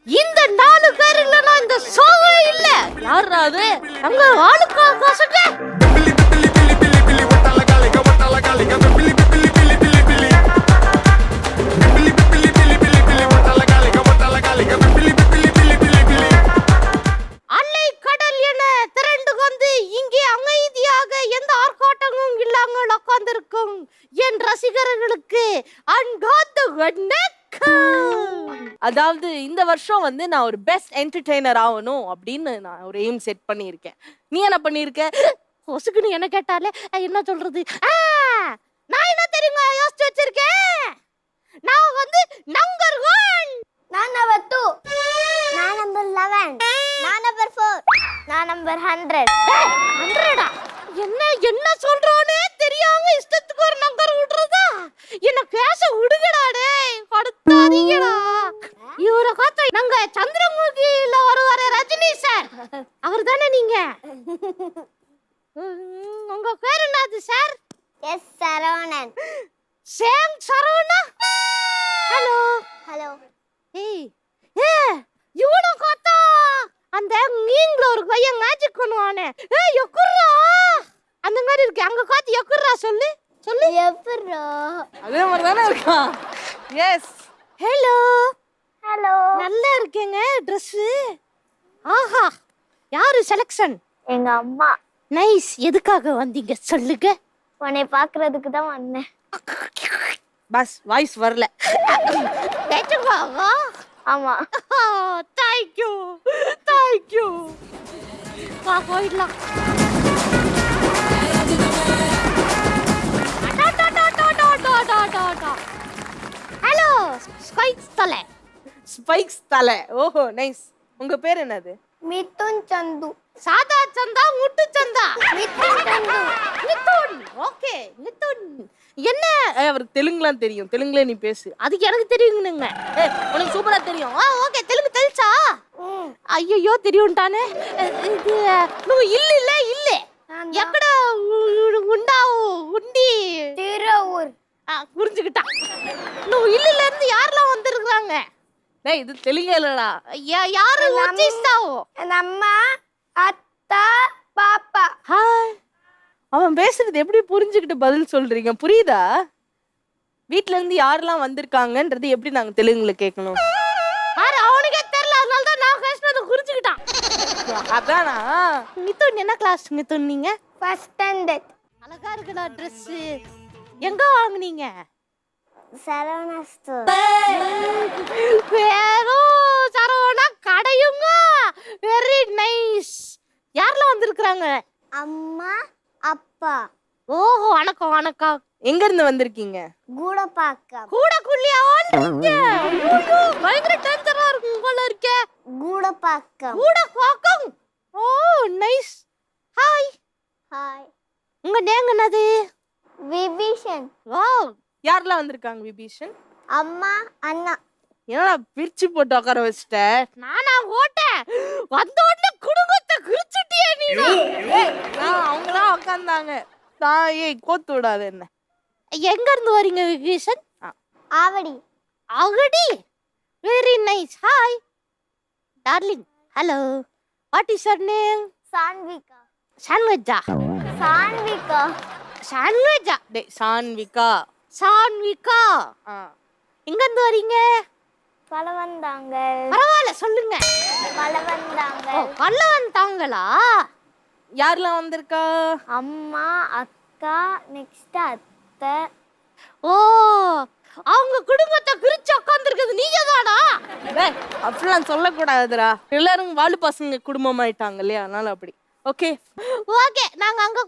இந்த 4 பேர் இல்லனா இந்த ஷோவே இல்ல. யாரா அது? அங்க ஆளுக்கா காசுங்க. அலை கடல் என திரண்டு வந்து இங்கே அமைதியாக எந்த ஆர்ப்பாட்டமும் இல்லாமல் உட்கார்ந்திருக்கும் என் ரசிகர்களுக்கு அன்பார்ந்த வணக்கம். அதாவது இந்த வருஷம் வந்து நான் ஒரு பெஸ்ட் என்டர்டெய்னர் ஆகணும் அப்படின்னு நான் ஒரு எய்ம் செட் பண்ணியிருக்கேன். நீ என்ன பண்ணியிருக்க? ஒசுக்குன்னு என்ன கேட்டாலே என்ன சொல்றது? நான் என்ன தெரியுமா யோசிச்சு வச்சிருக்கேன்? நான் வந்து நம்பர் 1, நான் நம்பர் 2, நான் நம்பர் 11, நான் நம்பர் 4, நான் நம்பர் 100. 100டா? என்ன என்ன சொல்றானே தெரியாம இஷ்டத்துக்கு ஒரு நம்பர் விடுறதா? என்ன பேச விடுங்கடா டேய், படுத்தாதீங்கடா. இவரை பார்த்தா நாங்க சந்திரமுகில வருவாரே ரஜினி சார், அவர் தானே நீங்க? உங்க பேர் என்னது sir? Yes Saravanan. Same Saravana. Hello hello. ஏய் ஏ இவனை பார்த்தா அந்த நீங்கள ஒரு பையன் மேஜிக் பண்ணுவானே, ஏய் எக்குறா அந்த மாதிரி இருக்கு. அங்க காத்து எக்குறா சொல்லு சொல்லு. எப்பரா? அதே மாதிரி தானே இருக்கா? எஸ். Hello hello. நல்லா இருக்கேங்க Dress. ஆஹா, யாரு செலக்ஷன்? எங்க அம்மா. நைஸ். எதுக்காக வந்தீங்க சொல்லுங்க? உன்னை பார்க்கிறதுக்கு தான் வந்தேன். பஸ் வாய்ஸ் வரல. ஆமா. Thank you thank you. வா போயிடலாம். ஹலோ ஸ்பைக்ஸ் தலை. ஸ்பைக்ஸ் தலை. ஓஹோ நைஸ். உங்க பேர் என்னது? மிதுன் சந்து. சாதா சந்தா முட்டு சந்தா? மிதுன் சந்து. மிதுன். ஓகே மிதுன். என்ன அவருக்கு தெலுங்குலாம் தெரியும். தெலுங்குல நீ பேசு. அதுக்கு எனக்கு தெரியுங்க. உனக்கு சூப்பரா தெரியும். ஓகே தெலுங்கு తెలుసా? అయ్యయ్యో தெரியும்ட்டானே. இது నువ్వు ఇల్లు இல்ல இல்ல ఎక్కడ ఉండావు ఉండి திருவூர். புரிஞ்சுக்கிட்டா. నువ్వు ఇల్లుல இருந்து யாரெல்லாம் வந்திருக்காங்க? டேய் இது தெலுங்கு இல்லடா. யாரு వచ్చేస్తావు? அம்மா, அத்தா, பாப்பா. ஹாய். அவன் பேசுறது எப்படி புரிஞ்சுக்கிட்டு பதில் சொல்றீங்க? புரியுதா? வீட்ல இருந்து யாரெல்லாம் வந்திருக்காங்கன்றது எப்படி நாங்க தெலுங்குல கேட்கணும்? அவனுக்கே தெரியல, அதனால தான் நான் பேசுறத புரிஞ்சுக்கிட்டான். அதானா? மிதுன் என்ன கிளாஸ் மிதுன் நீங்க? First standard. அழகா இருக்குடா Dress. எங்க வாங்குனீங்க? சரவணா ஸ்டோர். வேறோ சரவணா கடையுங்க. Very nice. யாரெல்லாம் வந்திருக்காங்க? அம்மா, அப்பா. ஓஹோ வணக்கம் வணக்கம். எங்க இருந்து வந்திருக்கீங்க? கூடப்பாக்கம். கூடக்குள்ளியா வந்தீங்க? ஐயோ பயங்கர டேஞ்சரா இருக்கும் போல இருக்கே. கூடப்பாக்கம். கூடப்பாக்கம். ஓ நைஸ். ஹாய். ஹாய். உங்க நேம் என்னது? விபீஷன். வாவ். யாரெல்லாம் வந்திருக்காங்க விபீஷன்? அம்மா, அண்ணா. என்னடா பிரிச்சு போட்டு உட்கார வச்சிட்ட? நானா ஓட்டேன் வந்த உடனே குடும்பத்தை கிழிச்சிட்டியே நீ. அவங்களாம் உட்கார்ந்தாங்க. ஏய் கோத்து விடாத என்ன. எங்க இருந்து வரீங்க Vibhishan? Avadi. Avadi. Very nice. Hi darling. Hello. What is your name? Saanvika. Saanvika. Saanvika. Saanvika. டேய் சான்விகா. சான்விகா. எங்க இருந்து வரீங்க? பலவந்தாங்க. பரவாயில்ல சொல்லுங்க. பலவந்தாங்க. பல்லவந்தாங்களா? யாரெல்லாம் வந்திருக்கா? அம்மா, அக்கா, நெக்ஸ்ட் அத்தை. ஓ அவங்க குடும்பத்தை பிரிச்சு உட்கார்ந்திருக்கிறது நீங்க தானா? அப்படிலாம் சொல்லக்கூடாதுடா. எல்லாரும் வாலு பசங்க குடும்பம் ஆயிட்டாங்க இல்லையா, அதனால அப்படி. ஓகே ஓகே நாங்க அங்க